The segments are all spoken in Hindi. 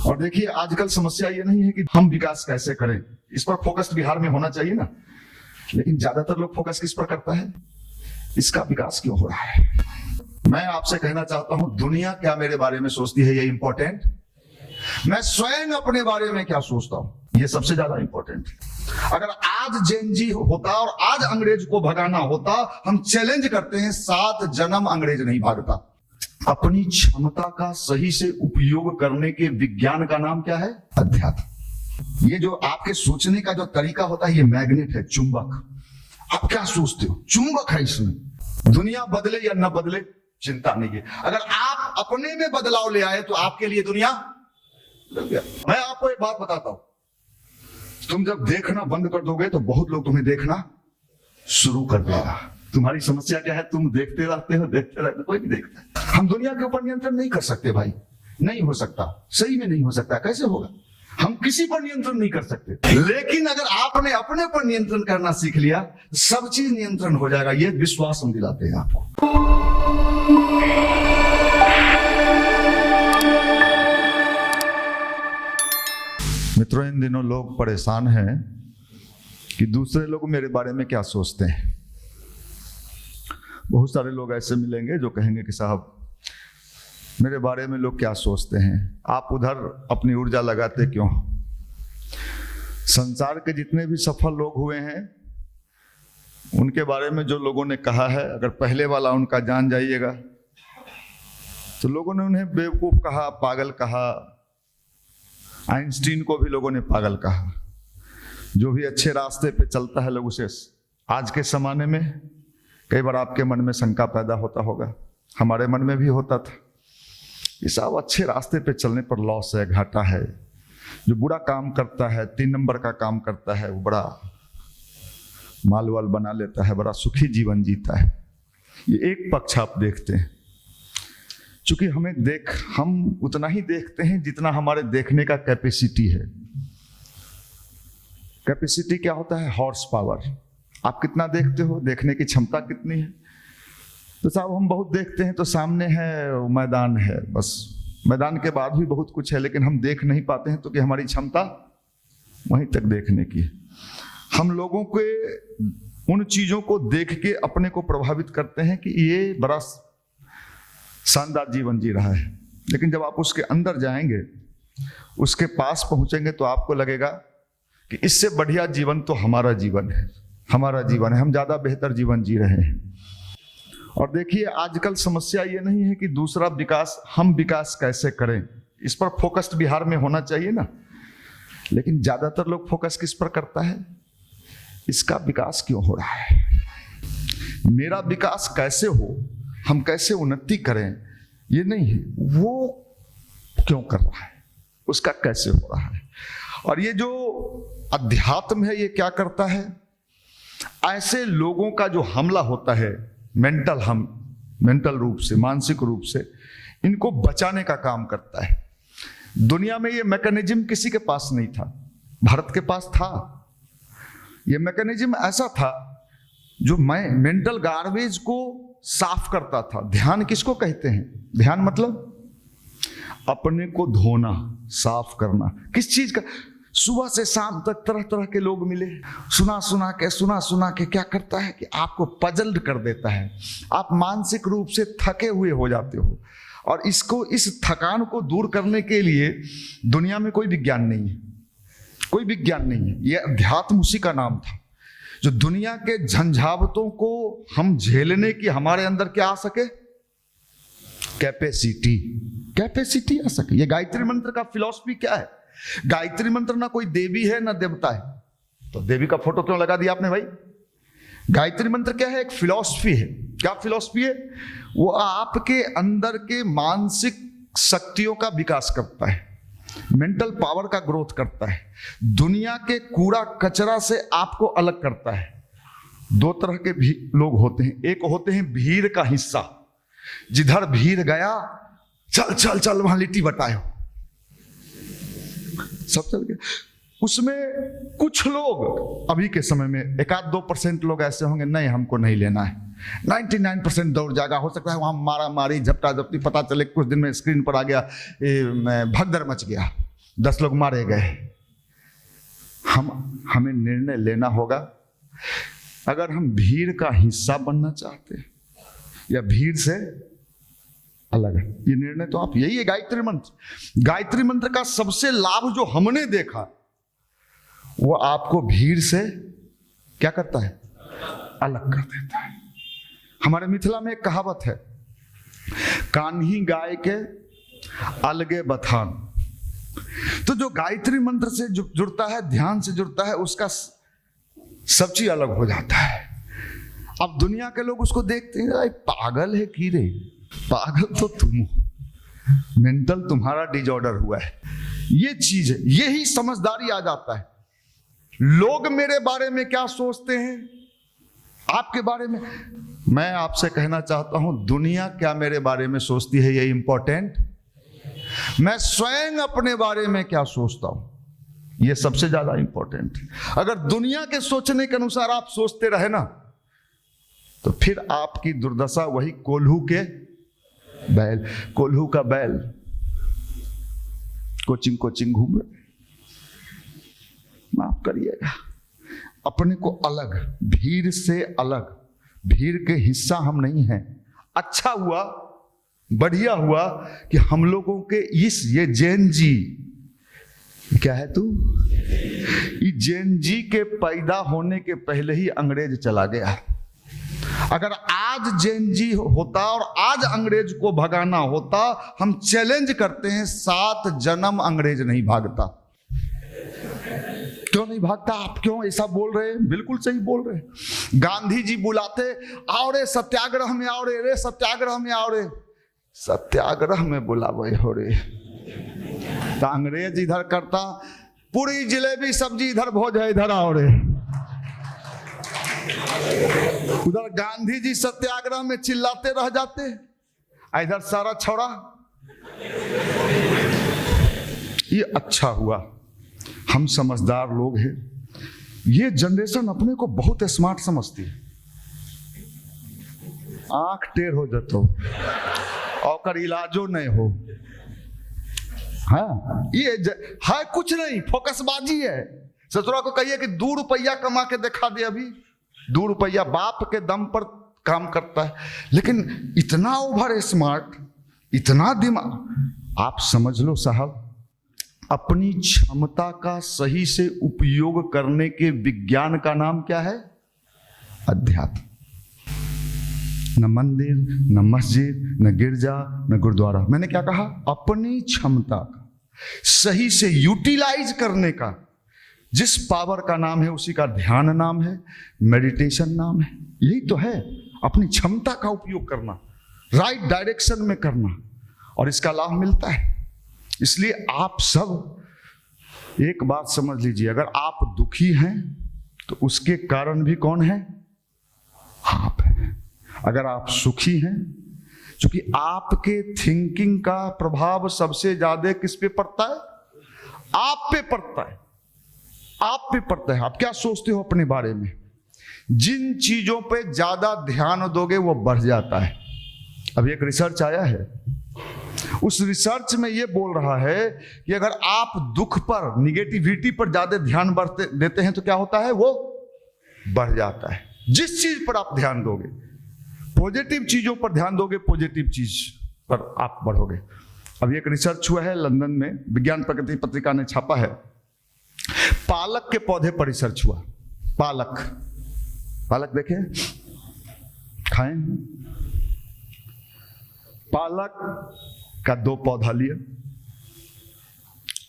और देखिए आजकल समस्या ये नहीं है कि हम विकास कैसे करें, इस पर फोकस बिहार में होना चाहिए ना, लेकिन ज्यादातर लोग फोकस किस पर करता है, इसका विकास क्यों हो रहा है। मैं आपसे कहना चाहता हूं, दुनिया क्या मेरे बारे में सोचती है ये इंपॉर्टेंट, मैं स्वयं अपने बारे में क्या सोचता हूं ये सबसे ज्यादा इंपॉर्टेंट है। अगर आज जेनजी होता और आज अंग्रेज को भगाना होता, हम चैलेंज करते हैं 7 जन्म अंग्रेज नहीं भागता। अपनी क्षमता का सही से उपयोग करने के विज्ञान का नाम क्या है, अध्यात्म। ये जो आपके सोचने का जो तरीका होता है ये मैग्नेट है, चुंबक। आप क्या सोचते हो, चुंबक है इसमें। दुनिया बदले या न बदले चिंता नहीं है, अगर आप अपने में बदलाव ले आए तो आपके लिए दुनिया बदल गया। मैं आपको एक बात बताता हूं, तुम जब देखना बंद कर दोगे तो बहुत लोग तुम्हें देखना शुरू कर देगा। तुम्हारी समस्या क्या है, तुम देखते रहते हो, कोई नहीं देखता। हम दुनिया के ऊपर नियंत्रण नहीं कर सकते भाई, नहीं हो सकता, सही में नहीं हो सकता। कैसे होगा, हम किसी पर नियंत्रण नहीं कर सकते। लेकिन अगर आपने अपने पर नियंत्रण करना सीख लिया, सब चीज नियंत्रण हो जाएगा। ये विश्वास हम दिलाते हैं आपको। मित्रों, इन दिनों लोग परेशान हैं कि दूसरे लोग मेरे बारे में क्या सोचते हैं। बहुत सारे लोग ऐसे मिलेंगे जो कहेंगे कि साहब मेरे बारे में लोग क्या सोचते हैं, आप उधर अपनी ऊर्जा लगाते क्यों। संसार के जितने भी सफल लोग हुए हैं उनके बारे में जो लोगों ने कहा है, अगर पहले वाला उनका जान जाइएगा तो लोगों ने उन्हें बेवकूफ कहा, पागल कहा। आइंस्टीन को भी लोगों ने पागल कहा। जो भी अच्छे रास्ते पे चलता है लोग उसे, आज के जमाने में कई बार आपके मन में शंका पैदा होता होगा, हमारे मन में भी होता था, ये सब अच्छे रास्ते पे चलने पर लॉस है, घाटा है। जो बुरा काम करता है, 3 नंबर का काम करता है, वो बड़ा माल वाल बना लेता है, बड़ा सुखी जीवन जीता है। ये एक पक्ष आप देखते हैं। चूंकि हम उतना ही देखते हैं जितना हमारे देखने का कैपेसिटी है। कैपेसिटी क्या होता है, हॉर्स पावर। आप कितना देखते हो, देखने की क्षमता कितनी है। तो साहब हम बहुत देखते हैं तो सामने है मैदान है, बस मैदान के बाद भी बहुत कुछ है, लेकिन हम देख नहीं पाते हैं तो कि हमारी क्षमता वहीं तक देखने की है। हम लोगों के उन चीजों को देख के अपने को प्रभावित करते हैं कि ये बड़ा शानदार जीवन जी रहा है, लेकिन जब आप उसके अंदर जाएंगे, उसके पास पहुंचेंगे तो आपको लगेगा कि इससे बढ़िया जीवन तो हमारा जीवन है, हमारा जीवन है, हम ज्यादा बेहतर जीवन जी रहे हैं। और देखिए आजकल समस्या ये नहीं है कि दूसरा विकास, हम विकास कैसे करें, इस पर फोकस बिहार में होना चाहिए ना, लेकिन ज्यादातर लोग फोकस किस पर करता है, इसका विकास क्यों हो रहा है, मेरा विकास कैसे हो, हम कैसे उन्नति करें, ये नहीं है, वो क्यों कर रहा है, उसका कैसे हो रहा है। और ये जो अध्यात्म है ये क्या करता है, ऐसे लोगों का जो हमला होता है मेंटल रूप से, मानसिक रूप से, इनको बचाने का काम करता है। दुनिया में ये मैकेनिज्म किसी के पास नहीं था, भारत के पास था। ये मैकेनिज्म ऐसा था जो मेंटल गार्बेज को साफ करता था। ध्यान किसको कहते हैं, ध्यान मतलब अपने को धोना, साफ करना। किस चीज का, सुबह से शाम तक तरह तरह के लोग मिले, सुना सुना के क्या करता है कि आपको पजल्ड कर देता है। आप मानसिक रूप से थके हुए हो जाते हो, और इस थकान को दूर करने के लिए दुनिया में कोई विज्ञान नहीं है, कोई विज्ञान नहीं है। यह अध्यात्म उसी का नाम था, जो दुनिया के झंझावतों को हम झेलने की हमारे अंदर क्या आ सके, कैपेसिटी आ सके। ये गायत्री मंत्र का फिलॉसफी क्या है। गायत्री मंत्र ना कोई देवी है ना देवता है, तो देवी का फोटो क्यों लगा दिया आपने भाई। गायत्री मंत्र क्या है, एक फिलॉसफी है। क्या फिलॉसफी है, वो आपके अंदर के मानसिक शक्तियों का विकास करता है, मेंटल पावर का ग्रोथ करता है, दुनिया के कूड़ा कचरा से आपको अलग करता है। 2 तरह के भी लोग होते हैं, एक होते हैं भीड़ का हिस्सा, जिधर भीड़ गया चल चल चल वहां लिट्टी बटाए, सब चल गए। उसमें कुछ लोग अभी के समय में 1-2% लोग ऐसे होंगे, नहीं हमको नहीं लेना है, 99% दौड़ जाएगा। हो सकता है वहां मारा मारी झपटा झपटी, पता चले कुछ दिन में स्क्रीन पर आ गया, भगदड़ मच गया। 10 लोग मारे गए। हमें निर्णय लेना होगा, अगर हम भीड़ का हिस्सा बनना चाहते हैं या भीड़ से अलग है। ये निर्णय तो आप, यही है गायत्री मंत्र। गायत्री मंत्र का सबसे लाभ जो हमने देखा वो आपको भीड़ से क्या करता है, अलग कर देता है। हमारे मिथिला में एक कहावत है, कान्ही गाय के अलगे बथान। तो जो गायत्री मंत्र से जुड़ता है, ध्यान से जुड़ता है, उसका सब चीज अलग हो जाता है। अब दुनिया के लोग उसको देखते हैं, पागल है कीड़े। पागल तो तुम हो, मेंटल तुम्हारा डिसऑर्डर हुआ है। ये चीज है, यही समझदारी आ जाता है। लोग मेरे बारे में क्या सोचते हैं, आपके बारे में, मैं आपसे कहना चाहता हूं, दुनिया क्या मेरे बारे में सोचती है ये इंपॉर्टेंट, मैं स्वयं अपने बारे में क्या सोचता हूं ये सबसे ज्यादा इंपॉर्टेंट है। अगर दुनिया के सोचने के अनुसार आप सोचते रहे ना, तो फिर आपकी दुर्दशा वही कोल्हू के बैल, कोल्हू का बैल कोचिंग घूम रहे। माफ करिएगा, अपने को अलग, भीड़ से अलग, भीड़ के हिस्सा हम नहीं हैं। अच्छा हुआ, बढ़िया हुआ कि हम लोगों के ये जैन जी, क्या है तू, ये जैन जी के पैदा होने के पहले ही अंग्रेज चला गया। अगर आज जैन जी होता और आज अंग्रेज को भगाना होता, हम चैलेंज करते हैं 7 जन्म अंग्रेज नहीं भागता। क्यों नहीं भागता? आप क्यों ऐसा बोल रहे हैं? बिल्कुल सही बोल रहे हैं। गांधी जी बुलाते, आओ रे सत्याग्रह में, आओ रे सत्याग्रह में, आओ रे सत्याग्रह में बुलावे हो रे, तो अंग्रेज इधर करता, पूरी जलेबी सब्जी इधर भोज है, इधर आओ रे। उधर गांधी जी सत्याग्रह में चिल्लाते रह जाते, इधर सारा छोड़ा। ये अच्छा हुआ, हम समझदार लोग हैं। ये जनरेशन अपने को बहुत स्मार्ट समझती है। आंख टेढ़ हो जातो और इलाजो नहीं हो। हाँ, ये है कुछ नहीं, फोकसबाजी है। ससुरा को कहिए कि 2 रुपया कमा के दिखा दे, अभी 2 रुपया बाप के दम पर काम करता है, लेकिन इतना ओवर स्मार्ट, इतना दिमाग। आप समझ लो साहब, अपनी क्षमता का सही से उपयोग करने के विज्ञान का नाम क्या है? अध्यात्म। न मंदिर, न मस्जिद, न गिरजा, न गुरुद्वारा। मैंने क्या कहा? अपनी क्षमता का सही से यूटिलाइज करने का जिस पावर का नाम है, उसी का ध्यान नाम है, मेडिटेशन नाम है। यही तो है, अपनी क्षमता का उपयोग करना, राइट डायरेक्शन में करना, और इसका लाभ मिलता है। इसलिए आप सब एक बात समझ लीजिए, अगर आप दुखी हैं तो उसके कारण भी कौन है? आप हैं। अगर आप सुखी हैं, क्योंकि आपके थिंकिंग का प्रभाव सबसे ज्यादा किस पे पड़ता है? आप पे पड़ता है, आप पे पड़ता है। आप क्या सोचते हो अपने बारे में? जिन चीजों पे ज्यादा ध्यान दोगे वो बढ़ जाता है। अभी एक रिसर्च आया है, उस रिसर्च में ये बोल रहा है कि अगर आप दुख पर, निगेटिविटी पर ज्यादा ध्यान देते हैं तो क्या होता है? वो बढ़ जाता है। जिस चीज पर आप ध्यान दोगे, पॉजिटिव चीजों पर ध्यान दोगे, पॉजिटिव चीज पर आप बढ़ोगे। अभी एक रिसर्च हुआ है लंदन में, विज्ञान प्रगति पत्रिका ने छापा है। पालक के पौधे पर रिसर्च हुआ। पालक देखे, खाएं। पालक का 2 पौधा लिया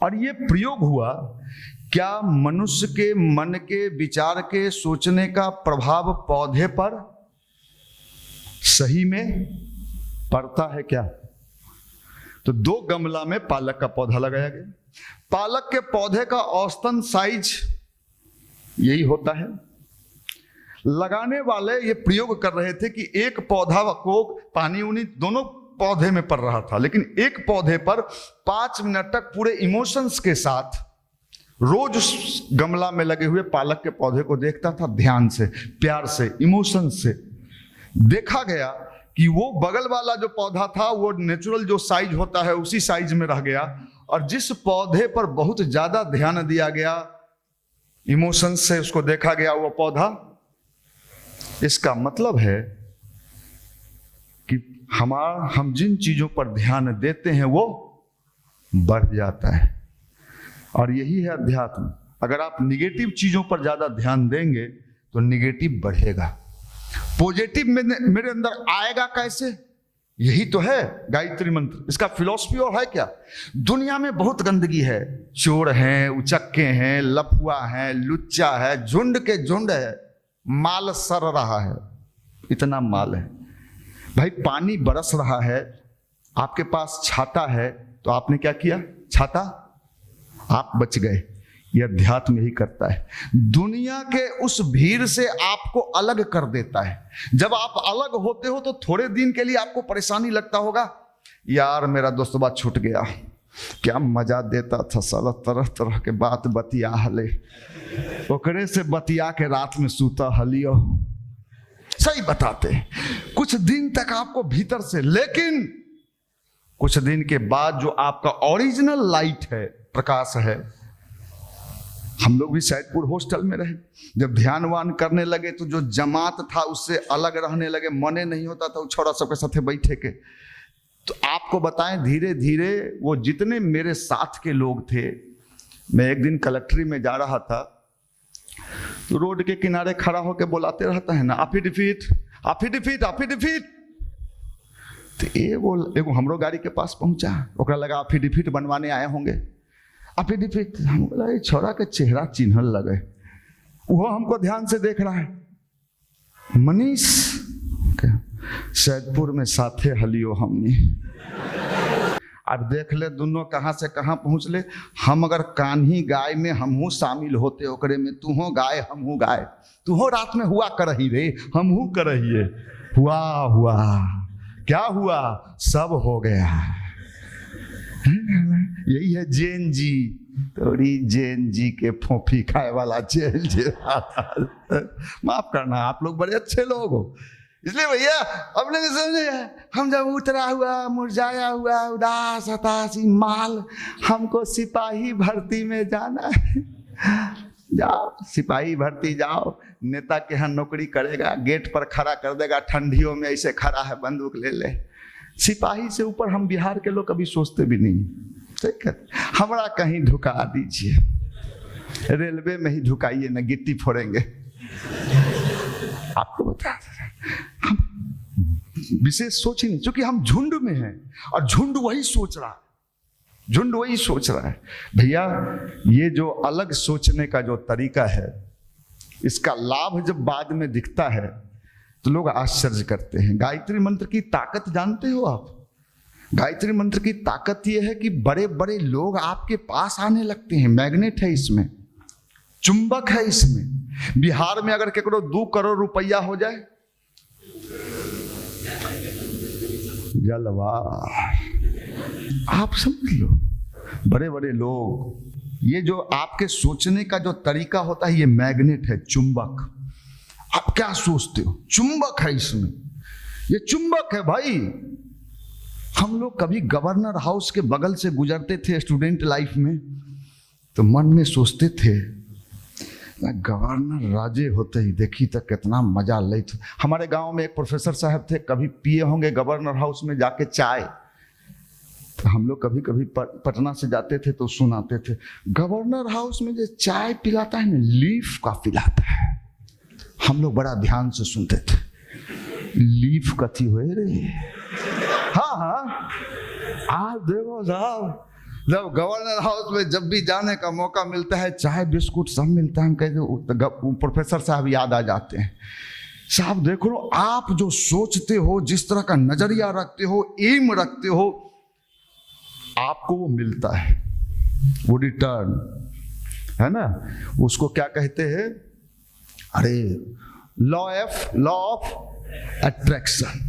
और ये प्रयोग हुआ, क्या मनुष्य के मन के, विचार के, सोचने का प्रभाव पौधे पर सही में पड़ता है क्या? तो 2 गमला में पालक का पौधा लगाया गया। पालक के पौधे का औसतन साइज यही होता है। लगाने वाले ये प्रयोग कर रहे थे कि एक पौधा को पानी उनी दोनों पौधे में पड़ रहा था, लेकिन एक पौधे पर 5 मिनट तक पूरे इमोशंस के साथ रोज उस गमला में लगे हुए पालक के पौधे को देखता था, ध्यान से, प्यार से, इमोशन से। देखा गया कि वो बगल वाला जो पौधा था वो नेचुरल जो साइज होता है उसी साइज में रह गया, और जिस पौधे पर बहुत ज्यादा ध्यान दिया गया, इमोशन से उसको देखा गया, वो पौधा, इसका मतलब है कि हम जिन चीजों पर ध्यान देते हैं वो बढ़ जाता है। और यही है अध्यात्म। अगर आप निगेटिव चीजों पर ज्यादा ध्यान देंगे तो निगेटिव बढ़ेगा। पॉजिटिव मेरे अंदर आएगा कैसे? यही तो है गायत्री मंत्र। इसका फिलॉसफी और है क्या? दुनिया में बहुत गंदगी है, चोर हैं, उचक्के हैं, लफुआ हैं, लुच्चा है, झुंड के झुंड है, माल सर रहा है, इतना माल है। भाई पानी बरस रहा है, आपके पास छाता है, तो आपने क्या किया? छाता, आप बच गए। यह अध्यात्म यही करता है, दुनिया के उस भीड़ से आपको अलग कर देता है। जब आप अलग होते हो तो थोड़े दिन के लिए आपको परेशानी लगता होगा, यार मेरा दोस्तबा छूट गया, क्या मजा देता था, साला तरह तरह के बात बतिया हले, ओकरे से बतिया के रात में सूता हलियो। सही बताते, कुछ दिन तक आपको भीतर से, लेकिन कुछ दिन के बाद जो आपका ओरिजिनल लाइट है, प्रकाश है। हम लोग भी सैदपुर हॉस्टल में रहे, जब ध्यानवान करने लगे तो जो जमात था उससे अलग रहने लगे, मने नहीं होता था छोरा सबके साथ बैठे के। तो आपको बताएं, धीरे धीरे वो जितने मेरे साथ के लोग थे, मैं एक दिन कलेक्ट्री में जा रहा था तो रोड के किनारे खड़ा होकर बुलाते रहता है ना, अफिडेविट अफिडेविट अफिडेविट। तो एगो हमरो गाड़ी के पास पहुंचा, ओकरा लगा अफिडेविट बनवाने आए होंगे। अफिडेविट, हम बोला ये छोरा के चेहरा चिन्हल लगे, वो हमको ध्यान से देख रहा है। मनीष, सैदपुर में साथे हलियो हमने। अब देख ले दोनों कहाँ से कहाँ पहुँच ले। हम अगर कान्ही गाय में हमहू शामिल होते ओकरे में, तू हो गाय हमहू गाय, तू हो रात में हुआ करही रे हमहू करहिए, हुआ हुआ क्या हुआ, सब हो गया। यही है जैन जी, थोड़ी जैन जी के फोफी खाए वाला जेल जे। माफ करना, आप लोग बड़े अच्छे लोग हो, इसलिए भैया अपने को समझे। हम जब उतरा हुआ, मुरझाया हुआ, उदास हताशी माल, हमको सिपाही भर्ती में जाना है। जाओ सिपाही भर्ती जाओ, नेता के यहाँ नौकरी करेगा, गेट पर खड़ा कर देगा, ठंडियों में ऐसे खड़ा है, बंदूक ले ले। सिपाही से ऊपर हम बिहार के लोग कभी सोचते भी नहीं। ठीक है, हमारा कहीं ढुका दीजिए, रेलवे में ही ढुकाइए ना, गिट्टी फोड़ेंगे। आपको बता, हम विशेष सोच ही नहीं, क्योंकि हम झुंड में हैं और झुंड वही सोच रहा है, झुंड वही सोच रहा है। भैया ये जो अलग सोचने का जो तरीका है, इसका लाभ जब बाद में दिखता है तो लोग आश्चर्य करते हैं। गायत्री मंत्र की ताकत जानते हो आप? गायत्री मंत्र की ताकत यह है कि बड़े बड़े लोग आपके पास आने लगते हैं। मैग्नेट है इसमें, चुंबक है इसमें। बिहार में अगर केकरो 2 करोड़ रुपया हो जाए, जलवा, आप समझ लो। बड़े बड़े लोग, ये जो आपके सोचने का जो तरीका होता है, ये मैग्नेट है, चुंबक। आप क्या सोचते हो? चुंबक है इसमें, ये चुंबक है भाई। हम लोग कभी गवर्नर हाउस के बगल से गुजरते थे स्टूडेंट लाइफ में, तो मन में सोचते थे गवर्नर राजे होते ही देखी तो कितना मजा ले। हमारे गांव में एक प्रोफेसर साहब थे, कभी पिए होंगे गवर्नर हाउस में जाके चाय। तो हम लोग कभी कभी पटना से जाते थे तो सुनाते थे, गवर्नर हाउस में जो चाय पिलाता है ना, लीफ का पिलाता है। हम लोग बड़ा ध्यान से सुनते थे, लीफ कथी हुए रे। हाँ हाँ, आज देखो साहब, जब गवर्नर हाउस में जब भी जाने का मौका मिलता है, चाय बिस्कुट सब मिलता है, हम कहते प्रोफेसर साहब याद आ जाते हैं। साहब देखो लो, आप जो सोचते हो, जिस तरह का नजरिया रखते हो, एम रखते हो, आपको वो मिलता है, वो रिटर्न है ना। उसको क्या कहते हैं? अरे law of attraction,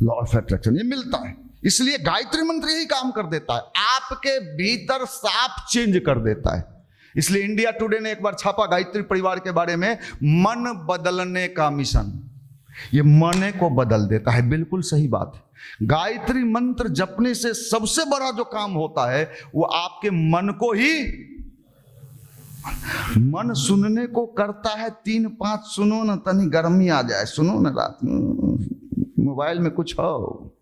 law of attraction, ये मिलता है। इसलिए गायत्री मंत्र यही काम कर देता है, आपके भीतर साफ चेंज कर देता है। इसलिए इंडिया टुडे ने एक बार छापा गायत्री परिवार के बारे में, मन बदलने का मिशन। ये मन को बदल देता है, बिल्कुल सही बात है। गायत्री मंत्र जपने से सबसे बड़ा जो काम होता है वो आपके मन को ही, मन सुनने को करता है 3-5 सुनो ना, तनी गर्मी आ जाए, सुनो ना, रात में मोबाइल में कुछ हो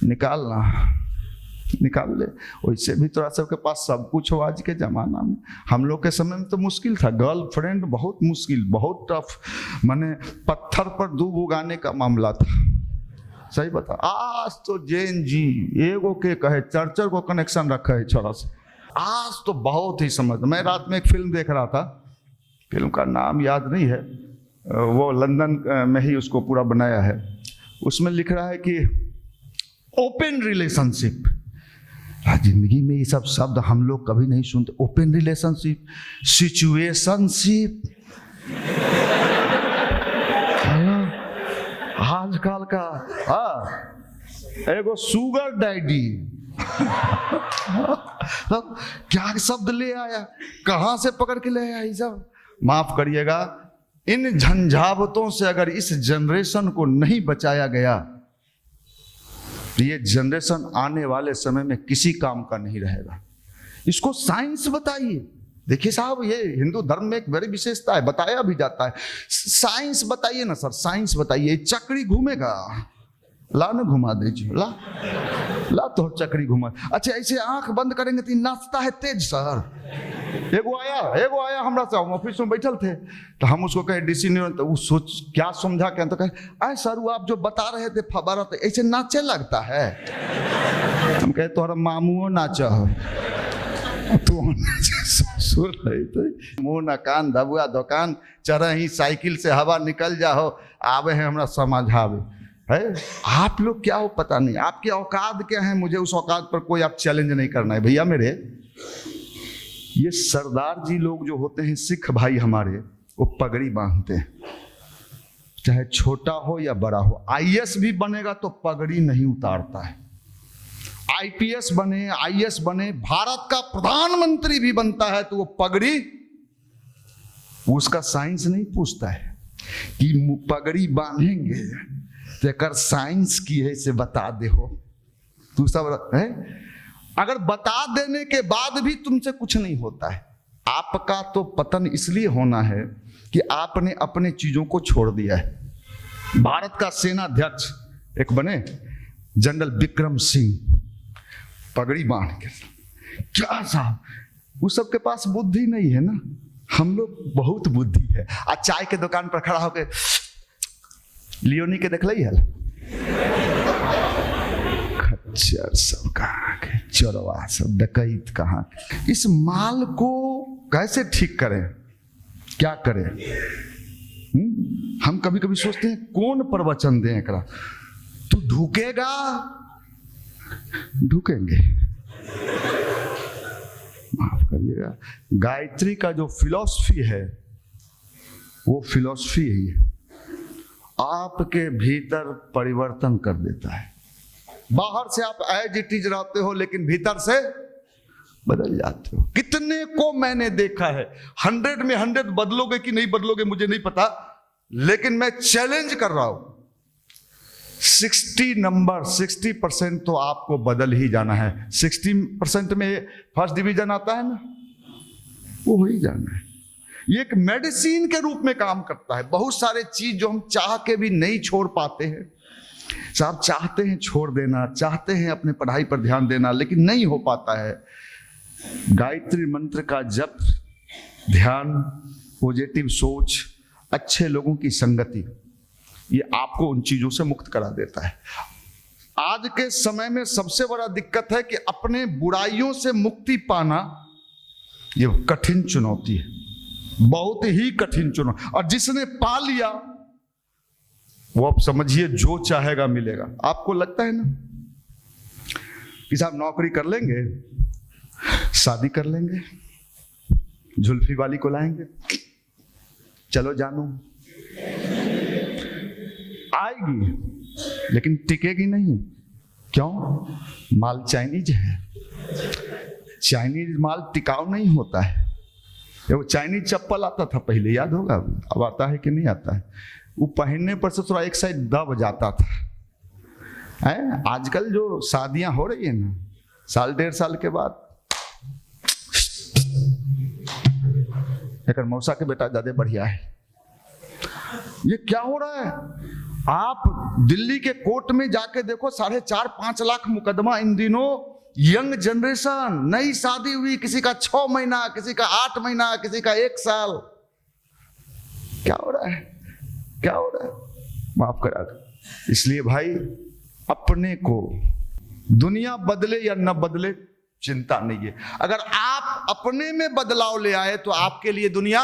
निकालना, निकाल ले। वैसे भी तो सबके पास सब कुछ हो आज के जमाना में। हम लोग के समय में तो मुश्किल था, गर्लफ्रेंड बहुत मुश्किल, बहुत टफ, माने पत्थर पर दूब उगाने का मामला था। सही बता। आज तो जैन जी एगो के कहे चर्चर को कनेक्शन रखा है छोरा से, आज तो बहुत ही समझ। मैं रात में एक फिल्म देख रहा था, फिल्म का नाम याद नहीं है, वो लंदन में ही उसको पूरा बनाया है। उसमें लिख रहा है कि ओपन रिलेशनशिप। जिंदगी में ये सब शब्द हम लोग कभी नहीं सुनते। ओपन रिलेशनशिप, सिचुएशनशिप, आजकल का एगो सुगर डैडी क्या शब्द ले आया, कहां से पकड़ के ले आया ये सब। माफ करिएगा, इन झंझावतों से अगर इस जनरेशन को नहीं बचाया गया तो ये जनरेशन आने वाले समय में किसी काम का नहीं रहेगा। इसको साइंस बताइए। देखिए साहब, ये हिंदू धर्म में एक बड़ी विशेषता है, बताया भी जाता है। साइंस बताइए ना सर, साइंस बताइए। चक्री घूमेगा, ला ना घुमा दीजिए, ला ला तो चक्री घुमा। अच्छा ऐसे आंख बंद करेंगे तो नाचता है तेज सर। एगो आया हमरा से, हम ऑफिस में बैठल थे तो हम उसको कहे डीसी ने, तो वो सोच क्या समझा क्या, तो कहे अरे सर वो आप जो बता रहे थे फबारा, तो ऐसे नाचे लगता है। हम कहे तोहरा मामुओ नाचा हो तो मुँह न कान धबुआ दुकान चढ़ ही साइकिल से हवा निकल जाओ, आवे है हमरा समझावे है। आप लोग क्या हो पता नहीं, आपके औकात क्या है, मुझे उस औकात पर कोई आप चैलेंज नहीं करना है भैया मेरे। ये सरदार जी लोग जो होते हैं, सिख भाई हमारे, वो पगड़ी बांधते हैं, चाहे छोटा हो या बड़ा हो। आईएएस भी बनेगा तो पगड़ी नहीं उतारता है, आईपीएस बने, आईएएस बने, भारत का प्रधानमंत्री भी बनता है तो वो पगड़ी, उसका साइंस नहीं पूछता है कि पगड़ी बांधेंगे तो कर साइंस की है से बता दे हो तू सब है। अगर बता देने के बाद भी तुमसे कुछ नहीं होता है, आपका तो पतन इसलिए होना है कि आपने अपने चीजों को छोड़ दिया है। भारत का सेनाध्यक्ष एक बने जनरल विक्रम सिंह, पगड़ी बांध के, क्या साहब उस सबके पास बुद्धि नहीं है ना, हम लोग बहुत बुद्धि है। आज चाय के दुकान पर खड़ा होकर लियोनी के देख ली है, खच्चर सब कहाँ के, चोरवा सब, डकैत कहाँ के। इस माल को कैसे ठीक करें, क्या करें? हम कभी कभी सोचते हैं कौन प्रवचन दें एकरा, तू ढूकेगा, ढूकेंगे, माफ करिएगा। गायत्री का जो फिलॉसफी है वो फिलॉसफी ही है, आपके भीतर परिवर्तन कर देता है। बाहर से आप एज इट इज रहते हो लेकिन भीतर से बदल जाते हो। कितने को मैंने देखा है, 100 में 100 बदलोगे कि नहीं बदलोगे मुझे नहीं पता, लेकिन मैं चैलेंज कर रहा हूं 60% तो आपको बदल ही जाना है। 60% में फर्स्ट डिवीजन आता है ना, वो हो ही जाना है। ये एक मेडिसिन के रूप में काम करता है। बहुत सारे चीज जो हम चाह के भी नहीं छोड़ पाते हैं, साहब चाहते हैं छोड़ देना, चाहते हैं अपने पढ़ाई पर ध्यान देना, लेकिन नहीं हो पाता है। गायत्री मंत्र का जप, ध्यान, पॉजिटिव सोच, अच्छे लोगों की संगति, ये आपको उन चीजों से मुक्त करा देता है। आज के समय में सबसे बड़ा दिक्कत है कि अपने बुराइयों से मुक्ति पाना ये कठिन चुनौती है, बहुत ही कठिन चुनौती। और जिसने पा लिया वो अब समझिए जो चाहेगा मिलेगा। आपको लगता है ना कि साहब नौकरी कर लेंगे, शादी कर लेंगे, जुल्फी वाली को लाएंगे, चलो जानू, आएगी लेकिन टिकेगी नहीं। क्यों? माल चाइनीज है, चाइनीज माल टिकाऊ नहीं होता है। वो चाइनीज चप्पल आता था पहले, याद होगा, अब आता है कि नहीं आता है? वो पहनने पर से थोड़ा एक साइड दब जाता था, है। आजकल जो शादियां हो रही है ना, साल डेढ़ साल के बाद एक मौसा के बेटा ज्यादा बढ़िया है। ये क्या हो रहा है? आप दिल्ली के कोर्ट में जाके देखो, 4.5-5 लाख मुकदमा इन दिनों। यंग जनरेशन, नई शादी हुई, किसी का 6 महीना, किसी का 8 महीना, किसी का 1 साल। क्या हो रहा है? क्या हो रहा है? माफ करा। इसलिए भाई, अपने को दुनिया बदले या न बदले चिंता नहीं है। अगर आप अपने में बदलाव ले आए तो आपके लिए दुनिया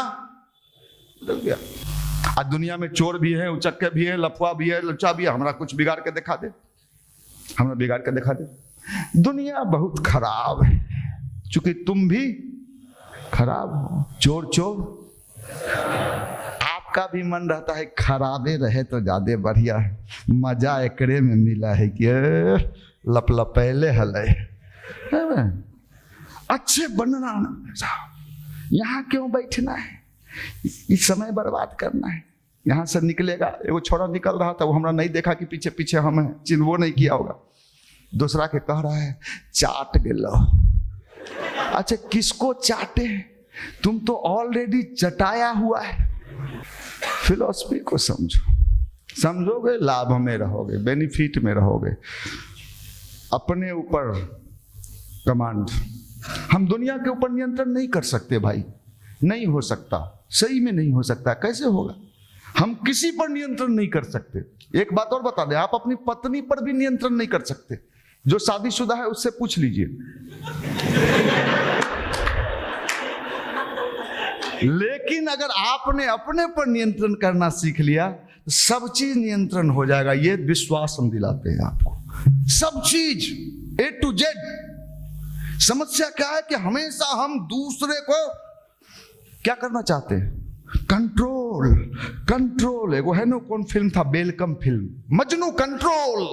बदल गया। आज दुनिया में चोर भी है, उचक्के भी है, लफुआ भी है, लुच्चा भी है। हमारा कुछ बिगाड़ के दिखा दे, हमरा बिगाड़ के दिखा दे। दुनिया बहुत खराब है, चूंकि तुम भी खराब हो। चोर चोर, आपका भी मन रहता है खराबे रहे तो ज्यादा बढ़िया है। मजा एकरे में मिला है कि लपलपैले हले, अच्छे बनना ना, यहाँ क्यों बैठना है, इस समय बर्बाद करना है। यहाँ से निकलेगा, एगो छोरा निकल रहा था, वो हमरा नहीं देखा कि पीछे पीछे हम हैं, चिन्ह नहीं किया होगा। दूसरा के कह रहा है चाट गेलो। अच्छा, किसको चाटे? तुम तो ऑलरेडी चटाया हुआ है। फिलॉसफी को समझो, समझोगे लाभ में रहोगे, बेनिफिट में रहोगे। अपने ऊपर कमांड। हम दुनिया के ऊपर नियंत्रण नहीं कर सकते भाई, नहीं हो सकता, सही में नहीं हो सकता। कैसे होगा? हम किसी पर नियंत्रण नहीं कर सकते। एक बात और बता दें, आप अपनी पत्नी पर भी नियंत्रण नहीं कर सकते। जो शादीशुदा है उससे पूछ लीजिए। लेकिन अगर आपने अपने पर नियंत्रण करना सीख लिया तो सब चीज नियंत्रण हो जाएगा। ये विश्वास हम दिलाते हैं आपको। सब चीज A to Z। समस्या क्या है कि हमेशा हम दूसरे को क्या करना चाहते हैं? Control, control. एगो है ना, कौन फिल्म था, वेलकम फिल्म, मजनू कंट्रोल।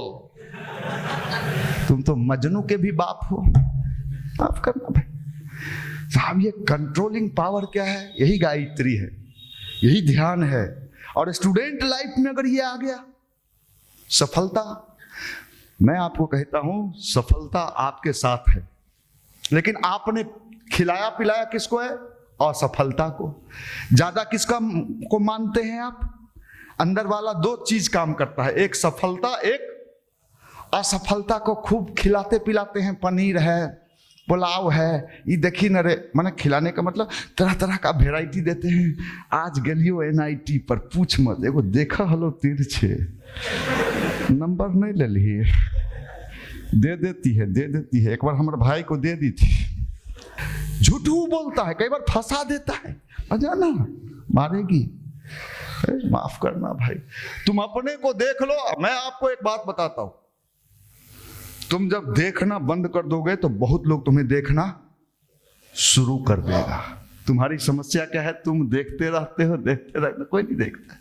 तुम तो मजनू के भी बाप हो, माफ करना भाई साहब। ये कंट्रोलिंग पावर क्या है? यही गायत्री है, यही ध्यान है। और स्टूडेंट लाइफ में अगर ये आ गया, सफलता, मैं आपको कहता हूं सफलता आपके साथ है। लेकिन आपने खिलाया पिलाया किसको है? असफलता को। ज्यादा किसका को मानते हैं आप? अंदर वाला 2 चीज काम करता है, एक सफलता, एक असफलता को खूब खिलाते पिलाते हैं। पनीर है, पुलाव है, ये देखी न रे, मैंने खिलाने का मतलब तरह तरह का वेराइटी देते हैं। आज गलियो NIT पर पूछ मत, एगो देखा हलो तिरछे, नंबर नहीं ले लिए, दे देती है। एक बार हमारे भाई को दे दी थी। झूठू बोलता है, कई बार फंसा देता है, अजाना मारेगी। माफ करना भाई, तुम अपने को देख लो। मैं आपको एक बात बताता हूं, तुम जब देखना बंद कर दोगे तो बहुत लोग तुम्हें देखना शुरू कर देगा। तुम्हारी समस्या क्या है? तुम देखते रहते हो, कोई नहीं देखता।